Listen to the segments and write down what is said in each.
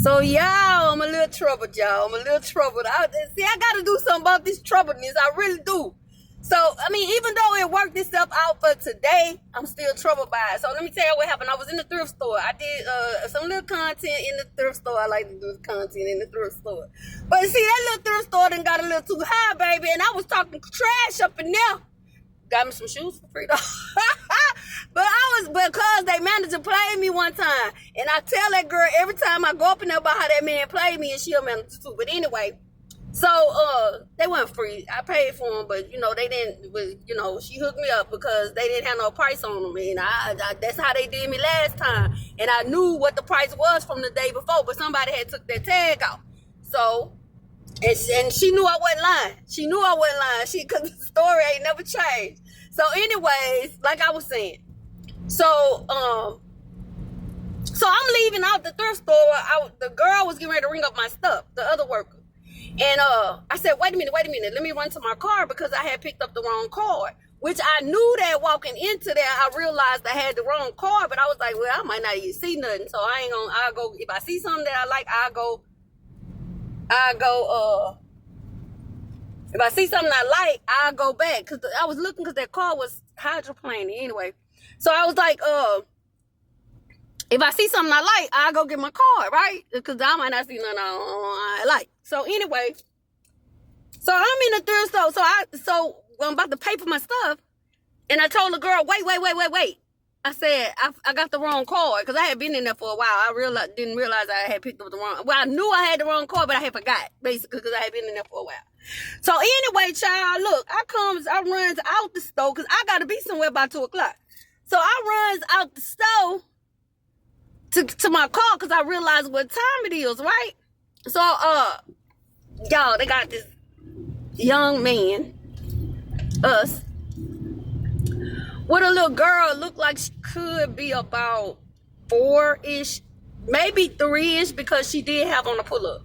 So y'all, I'm a little troubled, y'all. I'm a little troubled. I gotta do something about this troubledness. I really do. So, I mean, even though it worked itself out for today, I'm still troubled by it. So let me tell you what happened. I was in the thrift store. I did some little content in the thrift store. I like to do content in the thrift store. But see, that little thrift store done got a little too high, baby. And I was talking trash up in there. Got me some shoes for free, though. But because they managed to play me one time. And I tell that girl every time I go up in there about how that man played me, and she'll manage to too. But anyway, so they weren't free. I paid for them, but they didn't. She hooked me up because they didn't have no price on them, and I that's how they did me last time. And I knew what the price was from the day before, but somebody had took their tag off. So. And she knew I wasn't lying. She knew I wasn't lying. Because the story ain't never changed. So anyways, like I was saying. So I'm leaving out the thrift store. The girl was getting ready to ring up my stuff, the other worker. And I said, wait a minute. Let me run to my car because I had picked up the wrong card. Which I knew that walking into there, I realized I had the wrong card. But I was like, well, I might not even see nothing. So I'll go, if I see something that I like, I'll go, if I see something I like, I'll go back. Because I was looking because that car was hydroplaning anyway. So I was like, if I see something I like, I'll go get my card, right? Because I might not see nothing I like. So anyway, so I'm in the thrift store. So I'm about to pay for my stuff. And I told the girl, wait. I said, I got the wrong card because I had been in there for a while. I didn't realize I had picked up the wrong. Well, I knew I had the wrong card, but I had forgot, basically, because I had been in there for a while. So anyway, child, look, I runs out the store because I got to be somewhere by 2 o'clock. So I runs out the store to my car because I realized what time it is, right? So, y'all, they got this young man, us, with a little girl, looked like she could be about 4-ish, maybe 3-ish, because she did have on a pull-up.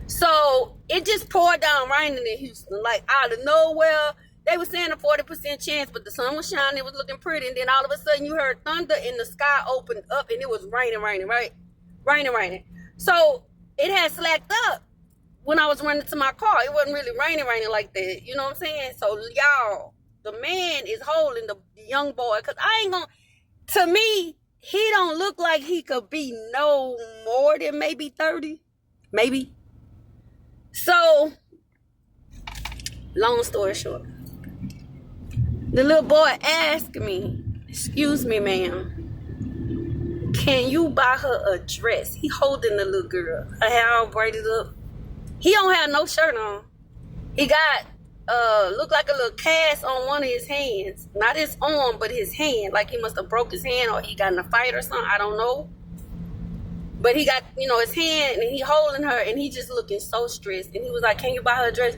So it just poured down raining in Houston, like out of nowhere. They were saying a 40% chance, but the sun was shining, it was looking pretty, and then all of a sudden you heard thunder and the sky opened up and it was raining, right? Raining. So it had slacked up when I was running to my car. It wasn't really raining like that, you know what I'm saying? So y'all, the man is holding the young boy, because to me, he don't look like he could be no more than maybe 30, maybe. So, long story short, the little boy asked me, excuse me, ma'am, can you buy her a dress? He holding the little girl, her hair all braided up. He don't have no shirt on. He got looked like a little cast on one of his hands. Not his arm, but his hand. Like he must have broke his hand or he got in a fight or something. I don't know. But he got, his hand and he holding her and he just looking so stressed. And he was like, can you buy her a dress?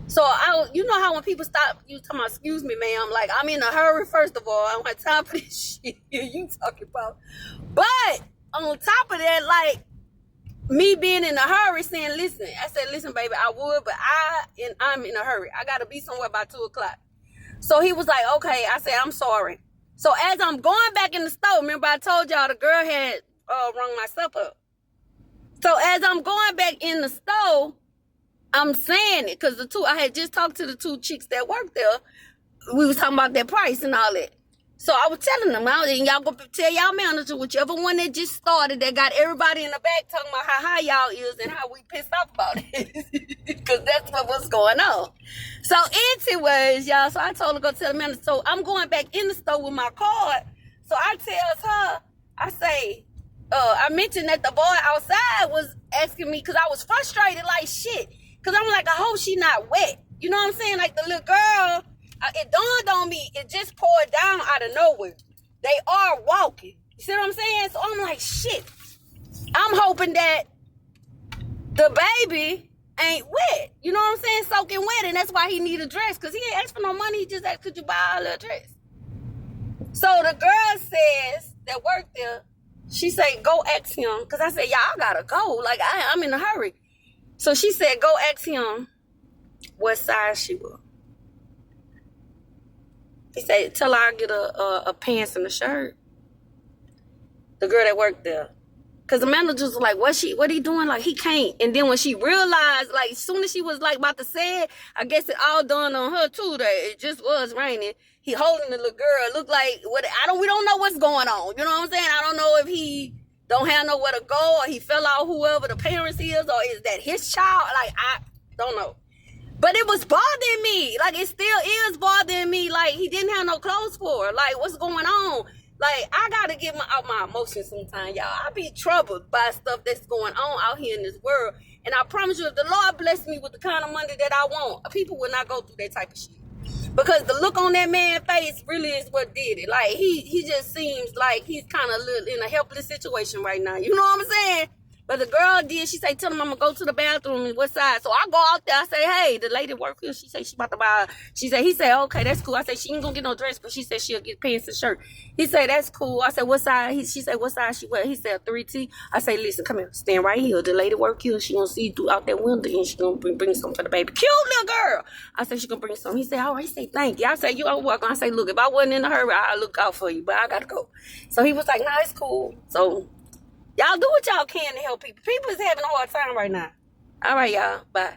So, you know how when people stop, you talking about, excuse me, ma'am. Like, I'm in a hurry, first of all. I don't have time for this shit you talking about. But on top of that, like, me being in a hurry saying, I said, listen, baby, I would, but I'm in a hurry. I got to be somewhere by 2 o'clock. So he was like, okay. I said, I'm sorry. So as I'm going back in the store, remember I told y'all the girl had rung my stuff up. So as I'm going back in the store, I'm saying it because I had just talked to the 2 chicks that worked there. We was talking about their price and all that. So I was telling them, and y'all go tell y'all manager, whichever one that just started, that got everybody in the back talking about how high y'all is and how we pissed off about it. Because that's what was going on. So anyways, y'all, so I told her to go tell the manager. So I'm going back in the store with my card. So I tells her, I say, I mentioned that the boy outside was asking me because I was frustrated like shit. Because I'm like, I hope she not wet. You know what I'm saying? Like the little girl, it dawned on me, it just poured down out of nowhere. They are walking. You see what I'm saying? So I'm like, shit. I'm hoping that the baby ain't wet. You know what I'm saying? Soaking wet. And that's why he need a dress. Because he ain't asked for no money. He just asked, could you buy a little dress? So the girl says that worked there, she said, go ask him. Because I said, y'all gotta go. Like, I'm in a hurry. So she said, go ask him what size she was. He said, tell her I'll get a pants and a shirt. The girl that worked there. Cause the manager's was like, what he doing? Like, he can't. And then when she realized, like, as soon as she was like about to say it, I guess it all done on her too, that it just was raining. He holding the little girl. Look like we don't know what's going on. You know what I'm saying? I don't know if he don't have nowhere to go, or he fell out whoever the parents is, or is that his child? Like, I don't know. But it was bothering me. Like, it still is bothering me. Like, he didn't have no clothes for her. Like, what's going on? Like, I gotta get out my emotions sometimes, y'all. I be troubled by stuff that's going on out here in this world. And I promise you, if the Lord bless me with the kind of money that I want, people will not go through that type of shit. Because the look on that man's face really is what did it. Like, he just seems like he's kind of in a helpless situation right now. You know what I'm saying? But the girl did. She say, tell him I'm going to go to the bathroom. What side? So I go out there. I say, hey, the lady work here. She say she about to buy. He said, okay, that's cool. I say, she ain't going to get no dress, but she said she'll get pants and shirt. He said, that's cool. I said, what side? She said, what side she wear? He said, 3T. I say, listen, come here. Stand right here. The lady work here. She going to see you through out that window, and she going to bring something for the baby. Cute little girl. I said, she going to bring something. He said, all right. He said, thank you. I said, you are welcome. I say, look, if I wasn't in a hurry, I'd look out for you, but I got to go. So he was like, nah, it's cool. So y'all do what y'all can to help people. People is having a hard time right now. All right, y'all. Bye.